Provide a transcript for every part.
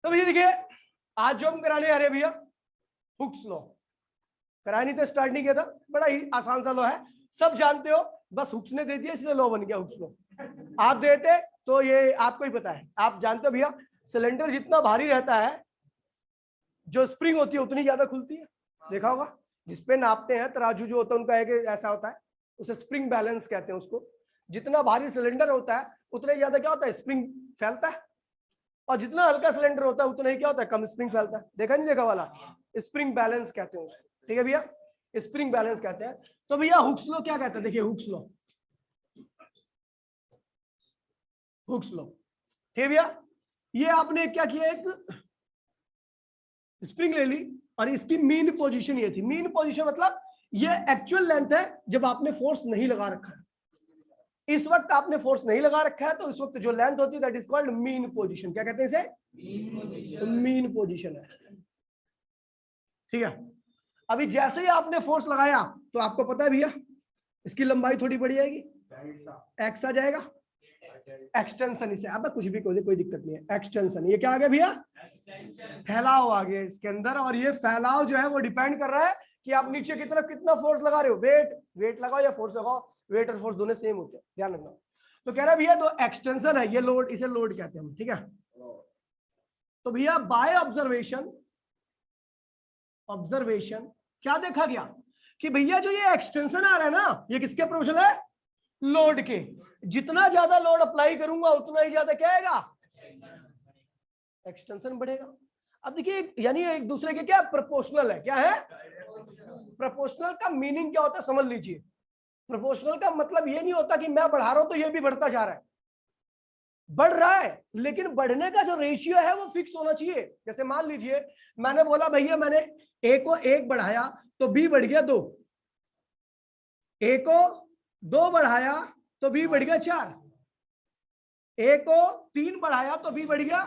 तो भैया देखिए, आज जो हम कराने आ रहे हैं भैया, हुक्स लॉ। कराया नहीं था, स्टार्ट नहीं किया था, बड़ा ही आसान सा लॉ है, सब जानते हो, बस हुक्स ने दे दिया इसलिए लॉ बन गया हुक्स लॉ। आप देते तो ये आपको ही पता है, आप जानते हो भैया, सिलेंडर जितना भारी रहता है, जो स्प्रिंग होती है उतनी ज्यादा खुलती है। देखा होगा, जिसपे नापते हैं तराजू जो होता है उनका एक ऐसा होता है, उसे स्प्रिंग बैलेंस कहते हैं उसको। जितना भारी सिलेंडर होता है उतना ही ज्यादा क्या होता है, स्प्रिंग फैलता है, और जितना हल्का सिलेंडर होता है उतना ही क्या होता है, कम स्प्रिंग फैलता है। देखा नहीं देखा वाला, स्प्रिंग बैलेंस कहते हैं उसको। ठीक है भैया, स्प्रिंग बैलेंस कहते हैं। तो भैया हुक्स लॉ क्या कहता है, देखिए हुक्स लॉ, हुक्स लॉ। ठीक है भैया, ये आपने क्या किया, एक स्प्रिंग ले ली और इसकी मीन पोजीशन ये थी। मीन पोजीशन मतलब ये एक्चुअल लेंथ है जब आपने फोर्स नहीं लगा रखा है। इस वक्त आपने फोर्स नहीं लगा रखा है, तो इस वक्त जो लेंथ होती है that is called mean position. क्या कहते हैं इसे, मीन पोजीशन है। ठीक है, अभी जैसे ही आपने फोर्स लगाया तो आपको पता है भैया, इसकी लंबाई थोड़ी बढ़ जाएगी, एक्स आ जाएगा, एक्सटेंशन इसे, अब कुछ भी कोई दिक्कत नहीं है, एक्सटेंशन। ये क्या आ गया भैया, फैलाव आ गया इसके अंदर। और ये फैलाव जो है वो डिपेंड कर रहा है कि आप नीचे की तरफ कितना फोर्स लगा रहे हो, वेट लगाओ या फोर्स लगाओ, वेट और फोर्स दोनों सेम होते हैं, ध्यान रखना। तो कह रहा है भैया, तो एक्सटेंशन है ये, लोड, इसे लोड कहते हैं हम। ठीक है, तो भैया बाय ऑब्जर्वेशन क्या देखा गया कि भैया जो ये एक्सटेंशन आ रहा है ना, ये किसके प्रोपोर्शनल है, लोड के। जितना ज्यादा लोड अप्लाई करूंगा उतना ही ज्यादा क्या आएगा, एक्सटेंशन बढ़ेगा। अब देखिए, यानी एक दूसरे के क्या प्रोपोर्शनल है, क्या है, प्रोपोर्शनल का मीनिंग क्या होता है समझ लीजिए। प्रोपोर्शनल का मतलब ये नहीं होता कि मैं बढ़ा रहा हूं तो ये भी बढ़ता जा रहा है, बढ़ रहा है, लेकिन बढ़ने का जो रेशियो है वो फिक्स होना चाहिए। जैसे मान लीजिए मैंने बोला भैया, मैंने ए को 1 बढ़ाया तो बी बढ़ गया 2, ए को 2 बढ़ाया तो बी बढ़ गया 4, ए को 3 बढ़ाया तो बी बढ़ गया,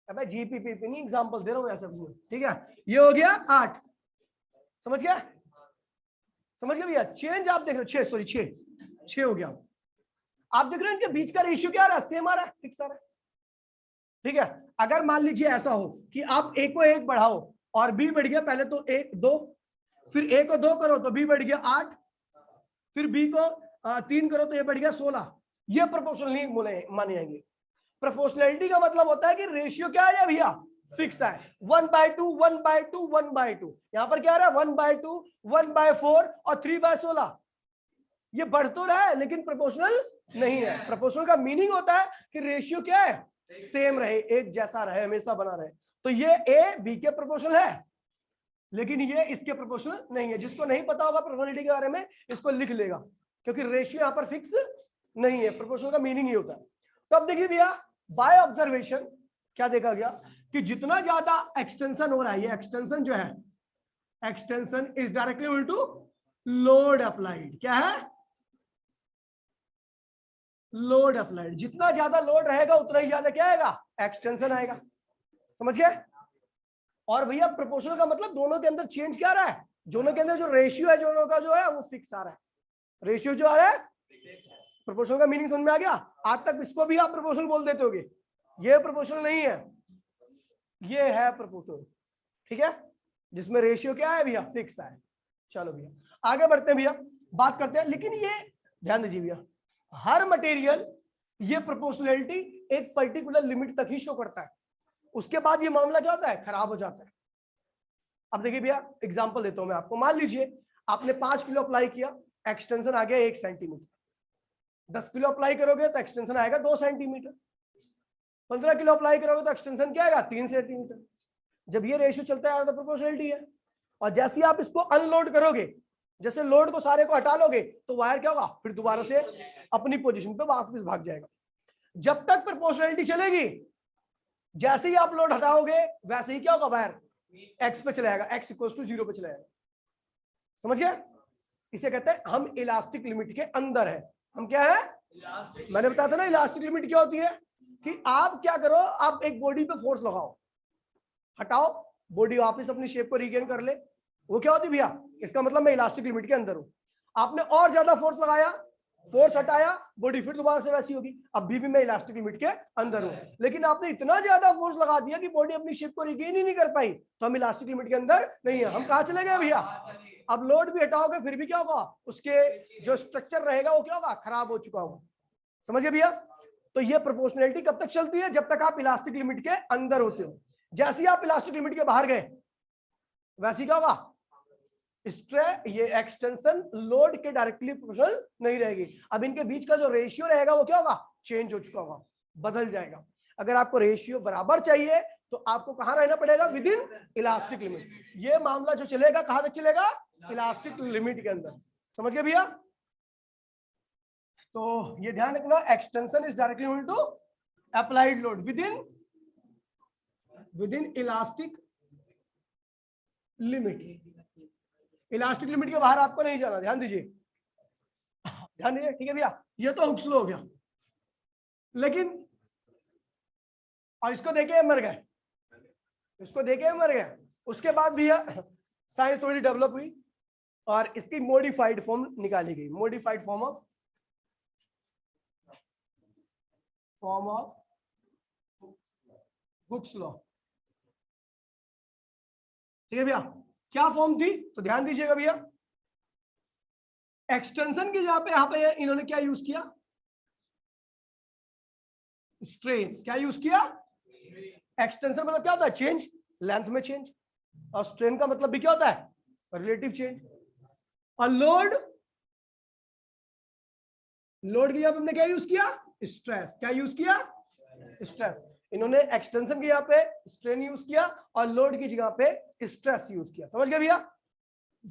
अबे जीपीपी नहीं, एग्जांपल दे रहा हूं ऐसा कुछ। ठीक है, ये हो गया 8, समझ गया, समझ गया भैया। चेंज आप देख रहे हो, 6 हो गया। आप देख रहे हो इनके बीच का रेशियो क्या आ रहा है, सेम आ रहा है, फिक्स आ रहा है। ठीक है, अगर मान लीजिए ऐसा हो कि आप ए को 1 बढ़ाओ और बी बढ़ गया, पहले तो 2, फिर ए को 2 करो तो बी बढ़ गया 8, फिर बी को 3 करो तो ये बढ़ गया 16, ये प्रोपोर्शनल नहीं माने जाएंगे। प्रोपोर्शनलिटी का मतलब होता है कि रेशियो क्या है भैया, फिक्स है, 1/2 1/2 1/2। यहां पर क्या आ रहा है, 1/2 1/4 और 3/16। ये बढ़ तो रहा है लेकिन प्रोपोर्शनल नहीं है। प्रोपोर्शनल का मीनिंग होता है कि रेशियो क्या है, सेम रहे, एक जैसा रहे, हमेशा बना रहे। तो ये ए बी के प्रोपोर्शनल है, लेकिन ये इसके प्रोपोर्शनल नहीं है। जिसको नहीं पता होगा प्रोपोर्शनलिटी के बारे में, इसको लिख लेगा, क्योंकि रेशियो यहां पर फिक्स नहीं है। प्रोपोर्शनल का मीनिंग ही होता है। तो अब देखिए भैया, बाय ऑब्जर्वेशन क्या देखा गया कि जितना ज्यादा एक्सटेंशन हो रहा है, ये एक्सटेंशन जो है, extension is directly equal to load applied. क्या है, लोड अप्लाइड। जितना ज्यादा लोड रहेगा उतना ही ज्यादा क्या आएगा, एक्सटेंशन आएगा। समझ गए। और भैया प्रोपोर्शनल का मतलब दोनों के अंदर चेंज क्या आ रहा है, दोनों के अंदर जो रेशियो है दोनों का जो है वो फिक्स आ रहा है। रेशियो जो आ रहा है, प्रोपोर्शनल का मीनिंग समझ में आ गया। आज तक इसको भी आप प्रोपोर्शनल बोल देते होगे, ये प्रोपोर्शनल नहीं है, ये है प्रोपोर्शनल। ठीक है, जिसमें रेशियो क्या है भैया, फिक्स है। चलो भैया आगे बढ़ते हैं भैया, बात करते हैं। लेकिन ये ध्यान दीजिए भैया, हर मटेरियल ये प्रोपोर्शनलिटी एक पर्टिकुलर लिमिट तक ही शो करता है, उसके बाद ये मामला क्या होता है, खराब हो जाता है। अब देखिए भैया एग्जांपल देता हूं मैं आपको। मान लीजिए आपने 5 किलो अप्लाई किया, एक्सटेंशन आ गया 1 सेंटीमीटर। 10 किलो अप्लाई करोगे तो एक्सटेंशन आएगा 2 सेंटीमीटर। 15 किलो अप्लाई करोगे तो एक्सटेंशन क्या आएगा, 3 सेंटीमीटर। जब ये रेशियो चलता है तो प्रोपोर्शनलिटी है। और जैसे ही आप इसको अनलोड करोगे, जैसे लोड को सारे को हटा लोगे, तो वायर क्या होगा, फिर दोबारा से अपनी पोजीशन पे वापस भाग जाएगा। जब तक प्रोपोर्शनलिटी चलेगी, जैसे ही आप लोड हटाओगे वैसे ही क्या होगा, वायर एक्स पे चला जाएगा, x = 0 पे चला जाएगा। समझ गए। इसे कहते हैं हम इलास्टिक लिमिट के अंदर है। हम क्या है, मैंने बताया था ना इलास्टिक लिमिट क्या होती है, कि आप क्या करो, आप एक बॉडी पे फोर्स लगाओ, हटाओ, बॉडी वापस अपनी शेप को रीगेन कर ले, वो क्या होती है भैया, इसका मतलब मैं इलास्टिक लिमिट के अंदर हूं। आपने और ज्यादा फोर्स लगाया फोर्स हटाया, बॉडी फिर दोबारा से वैसी होगी। अभी भी मैं इलास्टिक लिमिट के अंदर हूं, लेकिन आपने इतना ज्यादा फोर्स लगा दिया कि बॉडी अपनी शेप को रिगेन ही नहीं कर पाई, तो हम इलास्टिक लिमिट के अंदर नहीं है। हम कहाँ चले गए भैया? अब लोड भी हटाओगे फिर भी क्या होगा, उसके जो स्ट्रक्चर रहेगा वो क्या होगा, खराब हो चुका होगा। समझ गए भैया? तो ये प्रोपोर्शनैलिटी कब तक चलती है? जब तक आप इलास्टिक लिमिट के अंदर होते हो। जैसे ही आप इलास्टिक लिमिट के बाहर गए, वैसे क्या होगा, ये एक्सटेंशन लोड के डायरेक्टली प्रोपोर्शनल नहीं रहेगी। अब इनके बीच का जो रेशियो रहेगा वो क्या होगा, चेंज हो चुका होगा, बदल जाएगा। अगर आपको रेशियो बराबर चाहिए तो आपको कहां रहना पड़ेगा, विद इन इलास्टिक लिमिट। ये मामला जो चलेगा कहां तक चलेगा, इलास्टिक लिमिट के अंदर। समझ गए भैया? तो ये ध्यान रखना, extension is directly equal to applied load within elastic limit. Elastic limit के बाहर आपको नहीं जाना, ध्यान दीजिए, ध्यान दीजिए, ठीक है भैया? ये तो हुक्स लॉ हो गया, लेकिन और इसको देखे मर गए, इसको देखे मर गए। उसके बाद भैया साइंस थोड़ी डेवलप हुई और इसकी मॉडिफाइड फॉर्म निकाली गई, modified form of Hooke's law. ठीक है भैया? क्या फॉर्म थी, तो ध्यान दीजिएगा भैया, एक्सटेंशन की जगह पे यहां पे इन्होंने क्या यूज किया, स्ट्रेन। क्या यूज किया, एक्सटेंशन मतलब क्या होता है, चेंज, लेंथ में चेंज, और स्ट्रेन का मतलब भी क्या होता है, रिलेटिव चेंज। और लोड की जगह पे हमने क्या यूज किया, स्ट्रेस। क्या यूज किया, स्ट्रेस। इन्होंने एक्सटेंशन की जगह पे स्ट्रेन यूज किया और लोड की जगह पे स्ट्रेस यूज किया। समझ गए भैया?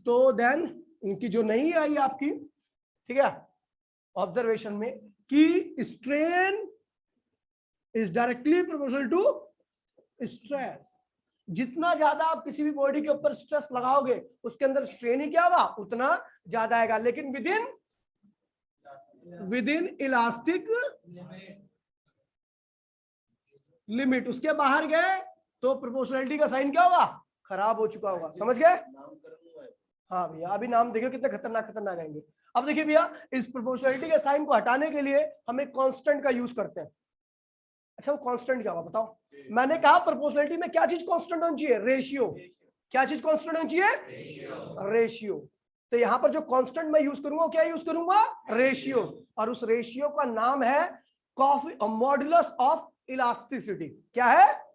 तो देन इनकी जो नहीं आई आपकी, ठीक है, ऑब्जर्वेशन में, कि strain is directly proportional to stress. जितना ज्यादा आप किसी भी बॉडी के ऊपर स्ट्रेस लगाओगे उसके अंदर स्ट्रेन ही क्या होगा, उतना ज्यादा आएगा, लेकिन विद इन इलास्टिक लिमिट। उसके बाहर गए तो प्रोपोर्शनैलिटी का साइन क्या होगा, खराब हो चुका होगा। समझ गए? हाँ भैया, अभी नाम देखिए कितने खतरनाक खतरनाक आएंगे। अब देखिए भैया, इस प्रोपोर्शनैलिटी के साइन को हटाने के लिए हम एक कांस्टेंट का यूज करते हैं। अच्छा, वो कांस्टेंट क्या होगा बताओ? मैंने कहा प्रोपोर्शनैलिटी में क्या चीज कांस्टेंट होनी चाहिए, रेशियो। क्या चीज कांस्टेंट होनी चाहिए, रेशियो। तो यहां पर जो कांस्टेंट मैं यूज करूंगा, क्या यूज करूंगा, रेशियो। और उस रेशियो का नाम है मॉडुलस ऑफ इलास्टिसिटी। क्या है,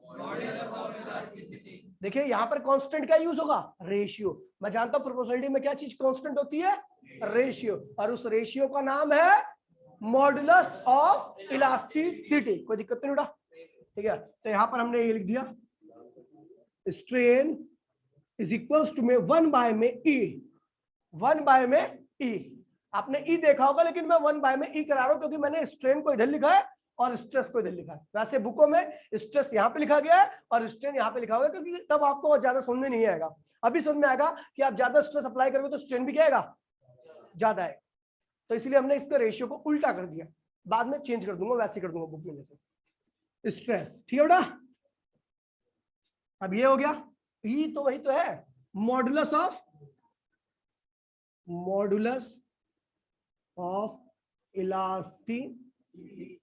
देखिए यहां पर कांस्टेंट क्या यूज होगा, रेशियो। मैं जानता हूं प्रोपोर्शनैलिटी में क्या चीज कांस्टेंट होती है, रेशियो, और उस रेशियो का नाम है मॉडुलस ऑफ इलास्टिसिटी। कोई दिक्कत नहीं उठा, ठीक है? तो यहां पर हमने ये लिख दिया, स्ट्रेन इज इक्वल्स टू में 1 बाय में ई, 1 बाय में ई। आपने ई देखा होगा, लेकिन मैं 1 बाय में ई करा रहा हूं क्योंकि मैंने स्ट्रेन को इधर लिखा है और स्ट्रेस को इधर लिखा है। वैसे बुकों में स्ट्रेस यहाँ पे लिखा गया है और स्ट्रेन यहाँ पे लिखा हुआ है, क्योंकि तब आपको ज्यादा समझ में नहीं आएगा। अभी समझ में आएगा कि आप ज्यादा स्ट्रेस अप्लाई करोगे तो स्ट्रेन भी क्या आएगा, ज्यादा है। तो इसलिए हमने इसके रेशियो को उल्टा कर दिया, बाद में चेंज कर दूंगा, वैसे कर दूंगा बुक में जैसे स्ट्रेस। ठीक है बेटा? अब ये हो गया, ई तो वही तो है, मॉडुलस ऑफ इलास्टिसिटी।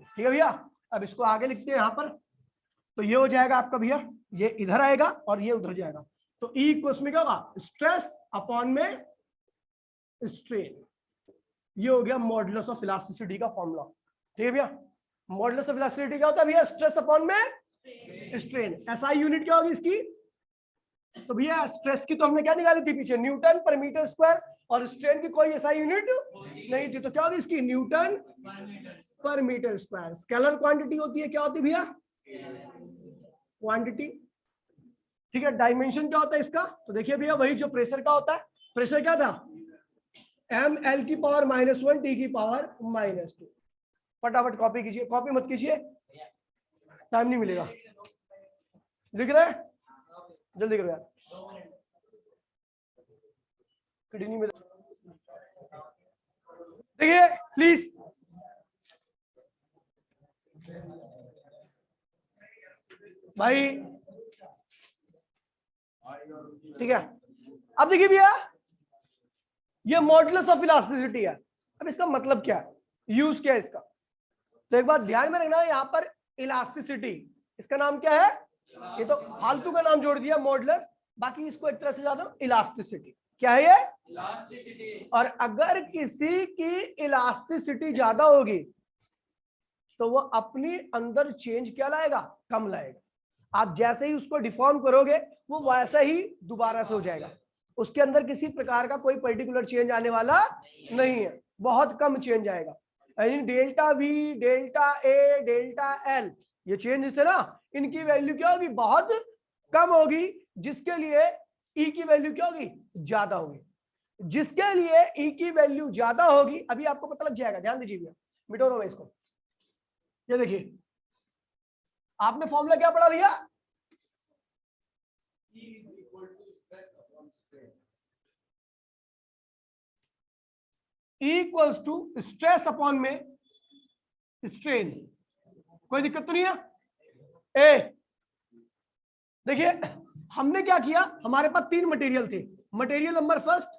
ठीक है भैया? अब इसको आगे लिखते हैं यहां पर, तो ये हो जाएगा आपका भैया, ये इधर आएगा और ये उधर जाएगा। तो ई इक्वल्स में क्या होगा, स्ट्रेस अपॉन में स्ट्रेन। ये हो गया मॉडुलस ऑफ इलास्टिसिटी का फॉर्मूला। ठीक है भैया? मॉडुलस ऑफ इलास्टिसिटी क्या होता है भैया, स्ट्रेस अपॉन में स्ट्रेन। एसआई यूनिट क्या होगी इसकी, तो भैया स्ट्रेस की तो हमने क्या निकाली थी पीछे, न्यूटन पर मीटर स्क्वायर, और स्ट्रेन की कोई एसआई यूनिट नहीं थी, तो क्या होगी इसकी, न्यूटन पर मीटर स्क्वायर। स्केलर क्वांटिटी होती है, क्या होती है भैया, क्वांटिटी। ठीक है? डायमेंशन क्या होता है इसका, तो देखिए भैया वही जो प्रेशर का होता है। प्रेशर क्या था, ml की पावर -1 t की पावर -2। फटाफट कॉपी कीजिए, कॉपी मत कीजिए, टाइम नहीं मिलेगा। लिख रहे हैं, जल्दी करो यार, कड़ी नहीं मिले। देखिए प्लीज, भाई, ठीक है? अब देखिए भैया, ये मॉडुलस ऑफ इलास्टिसिटी है। अब इसका मतलब क्या है, यूज क्या है इसका? तो एक बात ध्यान में रखना, यहाँ पर इलास्टिसिटी, इसका नाम क्या है? ये तो फालतू का नाम जोड़ दिया मॉडुलस, बाकी इसको एक तरह से जानो इलास्टिसिटी। क्या है ये? इलास्टिसिटी। और अगर किसी की इलास्टिसिटी ज्यादा होगी तो वो अपनी अंदर चेंज क्या लाएगा? कम लाएगा। आप जैसे ही उसको डिफॉर्म करोगे वो वैसा ही दोबारा से हो जाएगा, उसके अंदर किसी प्रकार का कोई पर्टिकुलर चेंज आने वाला नहीं है, बहुत कम चेंज आएगा। यानी delta we, delta A, delta L, ये चेंज थे ना, इनकी वैल्यू क्या होगी? बहुत कम होगी, जिसके लिए ई की वैल्यू क्या होगी? ज्यादा होगी। जिसके लिए ई की वैल्यू ज्यादा होगी, अभी आपको पता लग जाएगा, ध्यान दीजिए भैया, मिटो रहा इसको। ये देखिए, आपने फॉर्मूला क्या पढ़ा भैया? इक्वल्स टू स्ट्रेस अपॉन में स्ट्रेन। कोई दिक्कत तो नहीं है? ए देखिए, हमने क्या किया, हमारे पास 3 मटेरियल थे, material number first,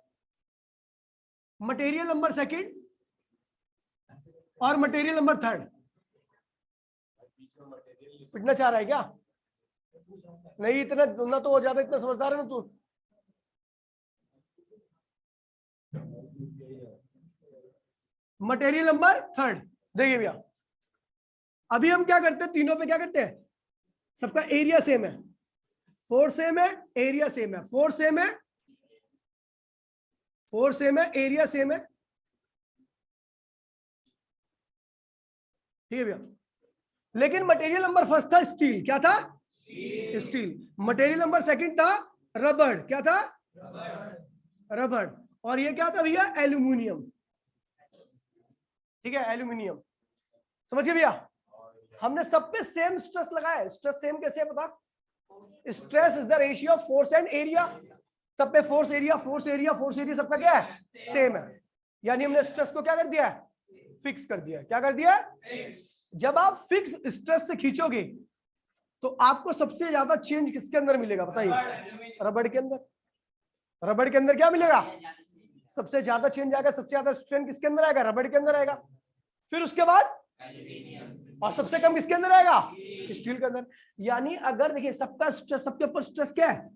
material number second और मटेरियल नंबर थर्ड। पिटना चाह रहा है क्या? नहीं, इतना ना तो ज्यादा इतना समझदार है ना तू। मटेरियल नंबर थर्ड, देखिए भैया, अभी हम क्या करते हैं, तीनों पे क्या करते हैं, सबका एरिया सेम है, फोर्स सेम है, एरिया सेम है, फोर्स सेम है, फोर्स सेम है, एरिया सेम है, ठीक है भैया। लेकिन मटेरियल नंबर फर्स्ट था स्टील, क्या था? स्टील। मटेरियल नंबर सेकंड था रबड़, क्या था? रबड़। और ये क्या था भैया? एल्यूमिनियम, ठीक है, एल्यूमिनियम। समझिए भैया, हमने सब पे सेम स्ट्रेस लगाया। स्ट्रेस सेम कैसे है पता? Stress is the ratio of force and area. सब पे force area, force area, force area सबका क्या है? सेम है। यानी हमने स्ट्रेस को क्या कर दिया? फिक्स कर दिया। क्या कर दिया? जब आप फिक्स स्ट्रेस से खींचोगे तो आपको सबसे ज्यादा चेंज किसके अंदर मिलेगा बताइए? रबड़ के अंदर। रबड़ के अंदर क्या मिलेगा? सबसे ज्यादा चेंज आएगा, सबसे ज्यादा स्ट्रेन किसके अंदर आएगा? रबड़ के अंदर आएगा। फिर उसके बाद और सबसे कम किसके अंदर आएगा? स्टील के अंदर। यानी अगर देखिए, सबका स्ट्रेस, सबके ऊपर स्ट्रेस क्या है?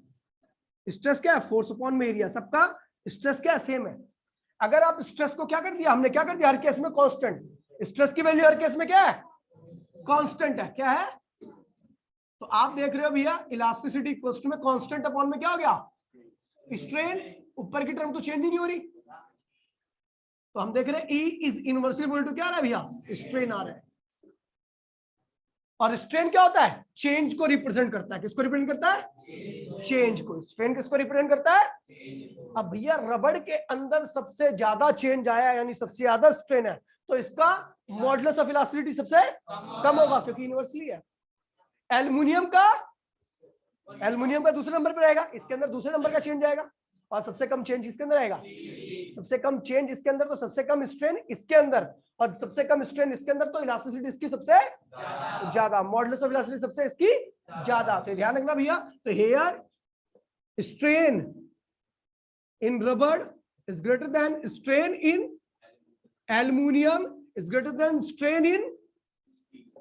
स्ट्रेस क्या है? फोर्स अपॉन में एरिया। सबका स्ट्रेस क्या है? सेम है। अगर आप स्ट्रेस को क्या कर दिया, हमने क्या कर दिया, हर केस में कांस्टेंट। स्ट्रेस की वैल्यू हर केस में क्या है? कांस्टेंट है। क्या है? तो आप देख रहे हो भैया, इलास्टिसिटी इक्वल्स टू में कांस्टेंट अपॉन में क्या हो गया? स्ट्रेन। ऊपर की टर्म तो चेंज ही नहीं हो रही, तो हम देख रहे हैं E is inversely equal to क्या आ रहा है भैया? स्ट्रेन आ रहा है। और स्ट्रेन क्या होता है? चेंज को रिप्रेजेंट करता है। किसको रिप्रेजेंट करता है? चेंज को। स्ट्रेन किसको रिप्रेजेंट करता है? अब भैया, रबड़ के अंदर सबसे ज्यादा चेंज आया, यानी सबसे ज्यादा स्ट्रेन है, तो इसका मॉडुलस ऑफ इलास्टिसिटी सबसे कम होगा, क्योंकि इनवर्सली है। एल्युमिनियम का दूसरे नंबर पर रहेगा, इसके अंदर दूसरे नंबर का चेंज आएगा। और सबसे कम चेंज इसके अंदर आएगा, सबसे कम चेंज इसके अंदर, तो सबसे कम स्ट्रेन इसके अंदर, और सबसे कम स्ट्रेन इसके अंदर, तो इलास्टिसिटी इसकी सबसे ज्यादा, मॉडुलस ऑफ इलास्टिसिटी सबसे इसकी ज्यादा। तो ध्यान रखना भैया, तो हेयर स्ट्रेन इन रबड़ is greater than strain in aluminium, is greater than strain in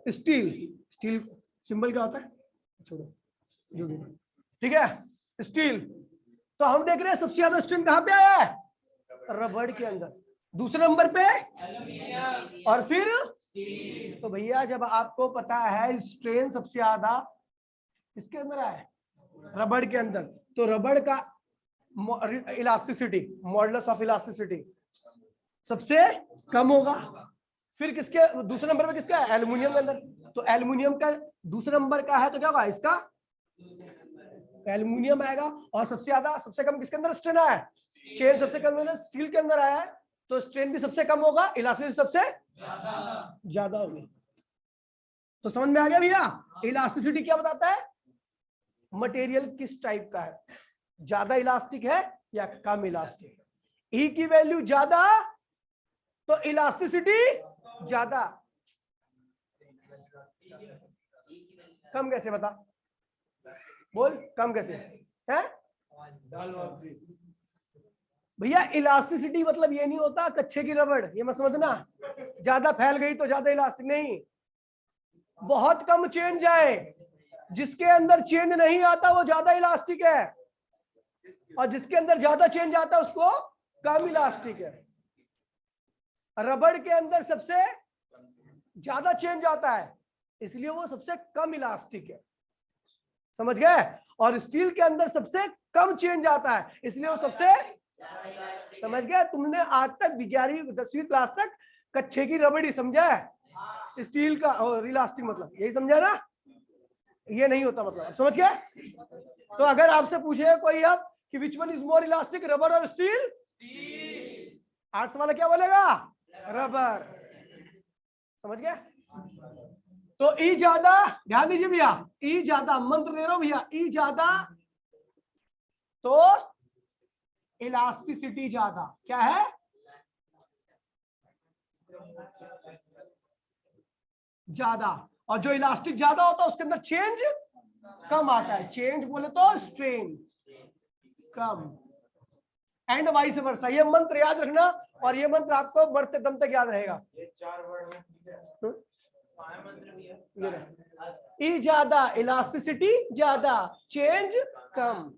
steel. Steel symbol क्या होता है? छोड़ो, ठीक है, स्टील। तो हम देख रहे हैं सबसे ज्यादा स्ट्रेन कहां पे आया है? रबड़ के अंदर। दूसरे नंबर पे और फिर तो भैया, जब आपको पता है स्ट्रेन सबसे ज्यादा किसके अंदर आया है? रबड़ के अंदर, तो रबड़ का इलास्टिसिटी, मॉडुलस ऑफ इलास्टिसिटी सबसे कम होगा। फिर किसके दूसरे नंबर पे किसका है? एल्युमिनियम के अंदर। तो एल्युमिनियम का दूसरे नंबर का है, तो क्या होगा? इसका एल्युमिनियम आएगा। और सबसे ज्यादा, सबसे कम किसके अंदर स्ट्रेन आया है? चेन सबसे कम स्टील के अंदर आया है, तो स्ट्रेन भी सबसे कम होगा, इलास्टिसिटी सबसे ज्यादा होगी। तो समझ में आ गया भैया? इलास्टिसिटी क्या बताता है? मटेरियल किस टाइप का है, ज्यादा इलास्टिक है या कम इलास्टिक है। ई की वैल्यू ज्यादा तो इलास्टिसिटी ज्यादा। कम कैसे बता? बोल, कम कैसे है? भैया इलास्टिसिटी मतलब ये नहीं होता कच्चे की रबड़, ये मत समझना ज्यादा फैल गई तो ज्यादा इलास्टिक नहीं, बहुत कम चेंज आए, जिसके अंदर चेंज नहीं आता वो ज्यादा इलास्टिक है, और जिसके अंदर ज्यादा चेंज आता है उसको कम इलास्टिक है। रबड़ के अंदर सबसे ज्यादा चेंज आता है इसलिए वो सबसे कम इलास्टिक है, समझ गए? और स्टील के अंदर सबसे कम चेंज आता है इसलिए वो सबसे, समझ गए? तुमने आज तक 11वीं 10वीं क्लास तक कच्चे की रबड़ ही समझा है, स्टील का और इलास्टिक मतलब यही समझा ना, ये नहीं होता मतलब, समझ गए? तो अगर आपसे पूछे कोई अब कि which one is more elastic, रबड़ और स्टील, आर्ट्स वाला क्या बोलेगा? रबर, समझ गए? तो ई ज्यादा, ध्यान दीजिए भैया, ई ज्यादा मंत्र दे रहा हूं भैया, ई ज्यादा तो इलास्टिसिटी ज्यादा, क्या है? ज्यादा, और जो इलास्टिक ज्यादा होता है उसके अंदर चेंज कम आता है, चेंज बोले तो strain come, and vice versa. ये मंत्र याद रखना, और ये मंत्र आपको बढ़ते दम तक याद रहेगा। ये 4 वर्ड में ई ज्यादा इलास्टिसिटी ज्यादा, चेंज कम।